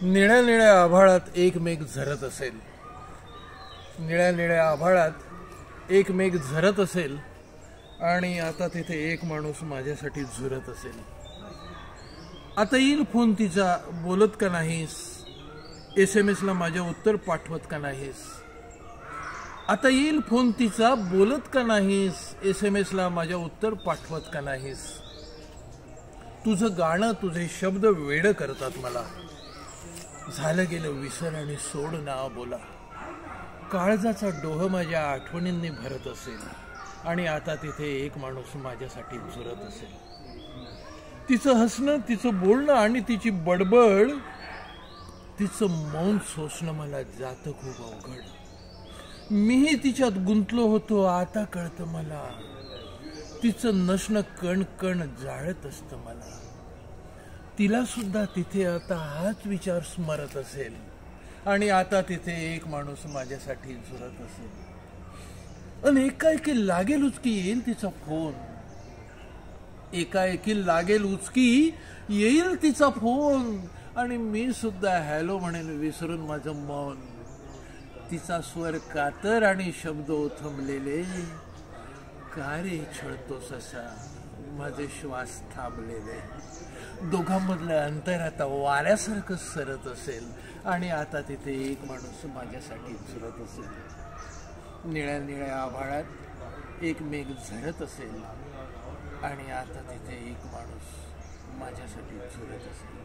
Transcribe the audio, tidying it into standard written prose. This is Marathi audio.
निळ्या निळ्या आभाळात एक मेघ झरत असेल, निळ्या निळ्या आभाळात एक मेघ झरत असेल आणि आता तिथे एक माणूस माझ्यासाठी झुरत असेल. आता येईल फोन तिचा, बोलत का नाहीस? SMS ला माझ्या उत्तर पाठवत का नाहीस? आता येईल फोन तिचा, बोलत का नाहीस? SMS ला माझ्या उत्तर पाठवत का नाहीस? तुझं गाणं, तुझे शब्द वेड करतात मला. झालं गेलं विसर आणि सोड ना बोला. काळजाचा डोह माझ्या आठवणींनी भरत असेल आणि आता तिथे एक माणूस माझ्यासाठी झुरत असेल. तिचं हसणं, तिचं बोलणं आणि तिची बडबड, तिचं मौन सोसणं मला जातं खूप अवघड. मीही तिच्यात गुंतलो होतो, आता कळतं मला. तिचं नसणं कण कण जाळत असतं मला. तिला सुद्धा तिथे आता हाच विचार स्मरत असेल आणि आता तिथे एक माणूस माझ्यासाठी झुरत असेल. आणि एकाएकी लागेल उचकी, येईल तिचा फोन. एकाएकी लागेल उचकी, येईल तिचा फोन आणि मी सुद्धा हॅलो म्हणेन विसरून माझं मौन. तिचा स्वर कातर आणि शब्द ओथंबलेले, का रे छळतोस असा, माझे श्वास थांबलेले. दोघांमधलं अंतर आता वाऱ्यासारखं सरत असेल आणि आता तिथे एक माणूस माझ्यासाठी झुरत असेल. निळ्या निळ्या आभाळात एक मेघ झरत असेल आणि आता तिथे एक माणूस माझ्यासाठी झुरत असेल.